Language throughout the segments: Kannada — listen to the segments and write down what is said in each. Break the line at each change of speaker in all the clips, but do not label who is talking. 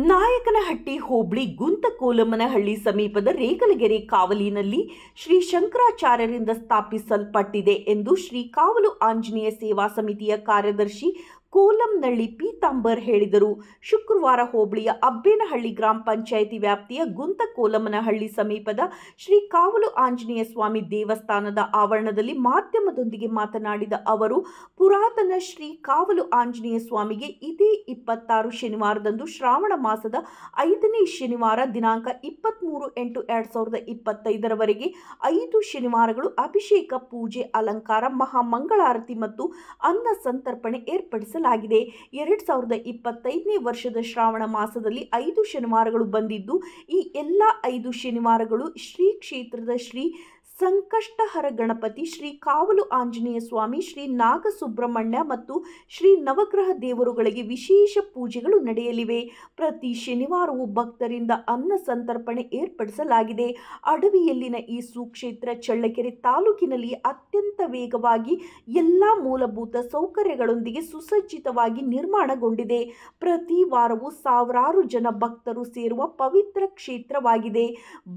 ನಾಯಕನಹಟ್ಟಿ ಹೋಬಳಿ ಗುಂತಕೋಲಮ್ಮನಹಳ್ಳಿ ಸಮೀಪದ ರೇಗಲಗೆರೆ ಕಾವಲಿನಲ್ಲಿ ಶ್ರೀ ಶಂಕರಾಚಾರ್ಯರಿಂದ ಸ್ಥಾಪಿಸಲ್ಪಟ್ಟಿದೆ ಎಂದು ಶ್ರೀ ಕಾವಲು ಆಂಜನೇಯ ಸೇವಾ ಸಮಿತಿಯ ಕಾರ್ಯದರ್ಶಿ ಕೋಲಂನಳ್ಳಿ ಪೀತಾಂಬರ್ ಹೇಳಿದರು. ಶುಕ್ರವಾರ ಹೋಬಳಿಯ ಅಬ್ಬೇನಹಳ್ಳಿ ಗ್ರಾಮ ಪಂಚಾಯಿತಿ ವ್ಯಾಪ್ತಿಯ ಗುಂತಕೋಲಮ್ಮನಹಳ್ಳಿ ಸಮೀಪದ ಶ್ರೀ ಕಾವಲು ಆಂಜನೇಯ ಸ್ವಾಮಿ ದೇವಸ್ಥಾನದ ಆವರಣದಲ್ಲಿ ಮಾಧ್ಯಮದೊಂದಿಗೆ ಮಾತನಾಡಿದ ಅವರು, ಪುರಾತನ ಶ್ರೀ ಕಾವಲು ಆಂಜನೇಯ ಸ್ವಾಮಿಗೆ ಇದೇ 26 ಶನಿವಾರದಂದು ಶ್ರಾವಣ ಮಾಸದ 5ನೇ ಶನಿವಾರ ದಿನಾಂಕ 23/8/2025 5 ಶನಿವಾರಗಳು ಅಭಿಷೇಕ, ಪೂಜೆ, ಅಲಂಕಾರ, ಮಹಾಮಂಗಳಾರತಿ ಮತ್ತು ಅನ್ನ ಸಂತರ್ಪಣೆ ಏರ್ಪಡಿಸಲಾಗಿದೆ. 2025ನೇ ವರ್ಷದ ಶ್ರಾವಣ ಮಾಸದಲ್ಲಿ 5 ಶನಿವಾರಗಳು ಬಂದಿದ್ದು, ಈ ಎಲ್ಲ 5 ಶನಿವಾರಗಳು ಶ್ರೀ ಕ್ಷೇತ್ರದ ಶ್ರೀ ಸಂಕಷ್ಟಹರ ಗಣಪತಿ, ಶ್ರೀ ಕಾವಲು ಆಂಜನೇಯ ಸ್ವಾಮಿ, ಶ್ರೀ ನಾಗಸುಬ್ರಹ್ಮಣ್ಯ ಮತ್ತು ಶ್ರೀ ನವಗ್ರಹ ದೇವರುಗಳಿಗೆ ವಿಶೇಷ ಪೂಜೆಗಳು ನಡೆಯಲಿವೆ. ಪ್ರತಿ ಶನಿವಾರವೂ ಭಕ್ತರಿಂದ ಅನ್ನ ಸಂತರ್ಪಣೆ ಏರ್ಪಡಿಸಲಾಗಿದೆ. ಅಡವಿಯಲ್ಲಿನ ಈ ಸುಕ್ಷೇತ್ರ ಚಳ್ಳಕೆರೆ ತಾಲೂಕಿನಲ್ಲಿ ಅತ್ಯಂತ ವೇಗವಾಗಿ ಎಲ್ಲ ಮೂಲಭೂತ ಸೌಕರ್ಯಗಳೊಂದಿಗೆ ಸುಸಜ್ಜಿತವಾಗಿ ನಿರ್ಮಾಣಗೊಂಡಿದೆ. ಪ್ರತಿ ವಾರವೂ ಸಾವಿರಾರು ಜನ ಭಕ್ತರು ಸೇರುವ ಪವಿತ್ರ ಕ್ಷೇತ್ರವಾಗಿದೆ.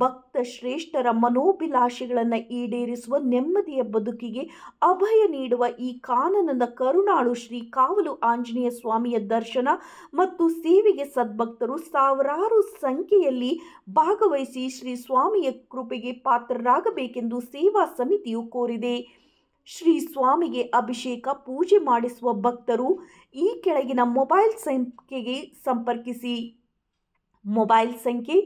ಭಕ್ತ ಶ್ರೇಷ್ಠರ ಮನೋಭಿಲಾಷೆಗಳನ್ನು ಈಡೇರಿಸುವ, ನೆಮ್ಮದಿಯ ಬದುಕಿಗೆ ಅಭಯ ನೀಡುವ ಈ ಕಾನನದ ಕರುಣಾಳು ಶ್ರೀ ಕಾವಲು ಆಂಜನೇಯ ಸ್ವಾಮಿಯ ದರ್ಶನ ಮತ್ತು ಸೇವೆಗೆ ಸದ್ಭಕ್ತರು ಸಾವಿರಾರು ಸಂಖ್ಯೆಯಲ್ಲಿ ಭಾಗವಹಿಸಿ ಶ್ರೀ ಸ್ವಾಮಿಯ ಕೃಪೆಗೆ ಪಾತ್ರರಾಗಬೇಕೆಂದು ಸೇವಾ ಸಮಿತಿಯು ಕೋರಿದೆ. ಶ್ರೀ ಸ್ವಾಮಿಗೆ ಅಭಿಷೇಕ, ಪೂಜೆ ಮಾಡಿಸುವ ಭಕ್ತರು ಈ ಕೆಳಗಿನ ಮೊಬೈಲ್ ಸಂಖ್ಯೆಗೆ ಸಂಪರ್ಕಿಸಿ. ಮೊಬೈಲ್ ಸಂಖ್ಯೆ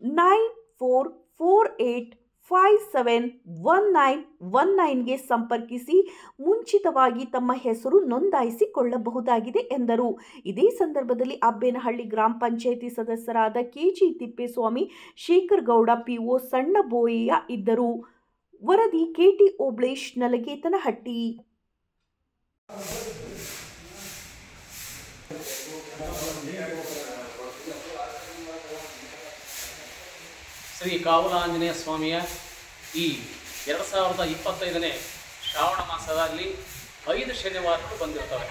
9448571919ಗೆ ಸಂಪರ್ಕಿಸಿ ಮುಂಚಿತವಾಗಿ ತಮ್ಮ ಹೆಸರು ನೋಂದಾಯಿಸಿಕೊಳ್ಳಬಹುದಾಗಿದೆ ಎಂದರು. ಇದೇ ಸಂದರ್ಭದಲ್ಲಿ ಅಬ್ಬೇನಹಳ್ಳಿ ಗ್ರಾಮ ಪಂಚಾಯಿತಿ ಸದಸ್ಯರಾದ ಕೆಜಿ ತಿಪ್ಪೇಸ್ವಾಮಿ, ಶೇಖರ್ ಗೌಡ, ಪಿಒ ಸಣ್ಣಬೋಯಯ್ಯ ಇದ್ದರು. ವರದಿ ಕೆಟಿ ಓಬ್ಳೇಶ್, ನಲಗೇತನಹಟ್ಟಿ.
ಶ್ರೀ ಕಾವಲು ಆಂಜನೇಯ ಸ್ವಾಮಿಯ ಈ 2025ನೇ ಶ್ರಾವಣ ಮಾಸದಲ್ಲಿ 5 ಶನಿವಾರಗಳು ಬಂದಿರ್ತವೆ.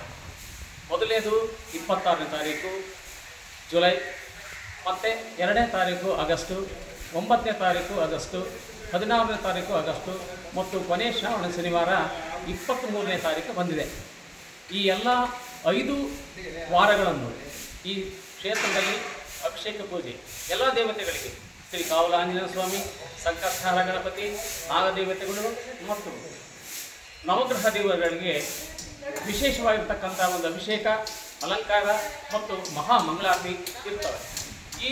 ಮೊದಲನೇದು 26ನೇ ತಾರೀಕು ಜುಲೈ, ಮತ್ತು 2ನೇ ತಾರೀಕು ಆಗಸ್ಟು, 9ನೇ ತಾರೀಕು ಆಗಸ್ಟು, 16ನೇ ತಾರೀಕು ಆಗಸ್ಟು ಮತ್ತು ಕೊನೆಯ ಶ್ರಾವಣ ಶನಿವಾರ 23ನೇ ತಾರೀಕು ಬಂದಿದೆ. ಈ ಎಲ್ಲ 5 ವಾರಗಳನ್ನು ಈ ಕ್ಷೇತ್ರದಲ್ಲಿ ಅಭಿಷೇಕ ಪೂಜೆ ಎಲ್ಲ ದೇವತೆಗಳಿಗೆ, ಶ್ರೀ ಕಾವಲು ಆಂಜನೇಯ ಸ್ವಾಮಿ, ಸಂಕಷ್ಟಹರ ಗಣಪತಿ, ನಾಗದೇವತೆಗಳು ಮತ್ತು ನವಗ್ರಹ ದೇವರುಗಳಿಗೆ ವಿಶೇಷವಾಗಿರ್ತಕ್ಕಂಥ ಒಂದು ಅಭಿಷೇಕ, ಅಲಂಕಾರ ಮತ್ತು ಮಹಾಮಂಗಳಾರತಿ ಇರ್ತವೆ. ಈ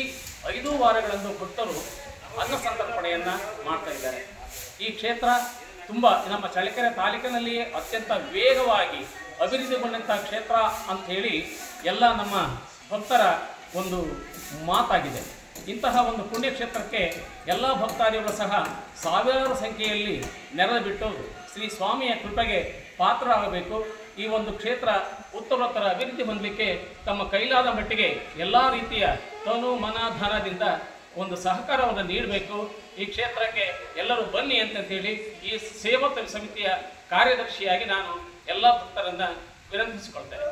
5 ವಾರಗಳನ್ನು ಭಕ್ತರು ಅನ್ನ ಸಂತರ್ಪಣೆಯನ್ನು ಮಾಡ್ತಾ ಇದ್ದಾರೆ. ಈ ಕ್ಷೇತ್ರ ತುಂಬ ನಮ್ಮ ಚಳ್ಳಕೆರೆ ತಾಲೂಕಿನಲ್ಲಿಯೇ ಅತ್ಯಂತ ವೇಗವಾಗಿ ಅಭಿವೃದ್ಧಿಗೊಂಡಂಥ ಕ್ಷೇತ್ರ ಅಂಥೇಳಿ ಎಲ್ಲ ನಮ್ಮ ಭಕ್ತರ ಒಂದು ಮಾತಾಗಿದೆ. ಇಂತಹ ಒಂದು ಪುಣ್ಯಕ್ಷೇತ್ರಕ್ಕೆ ಎಲ್ಲ ಭಕ್ತಾದಿಗಳು ಸಹ ಸಾವಿರಾರು ಸಂಖ್ಯೆಯಲ್ಲಿ ನೆರೆದು ಬಿಟ್ಟು ಶ್ರೀ ಸ್ವಾಮಿಯ ಕೃಪೆಗೆ ಪಾತ್ರರಾಗಬೇಕು. ಈ ಒಂದು ಕ್ಷೇತ್ರ ಉತ್ತರೋತ್ತರ ಅಭಿವೃದ್ಧಿ ಹೊಂದಲಿಕ್ಕೆ ತಮ್ಮ ಕೈಲಾದ ಮಟ್ಟಿಗೆ ಎಲ್ಲ ರೀತಿಯ ತನು ಮನ ಧನದಿಂದ ಒಂದು ಸಹಕಾರವನ್ನು ನೀಡಬೇಕು. ಈ ಕ್ಷೇತ್ರಕ್ಕೆ ಎಲ್ಲರೂ ಬನ್ನಿ ಅಂತಂತೇಳಿ ಈ ಸೇವಾ ಸಮಿತಿಯ ಕಾರ್ಯದರ್ಶಿಯಾಗಿ ನಾನು ಎಲ್ಲ ಭಕ್ತರನ್ನು ವಿನಂತಿಸಿಕೊಳ್ತೇನೆ.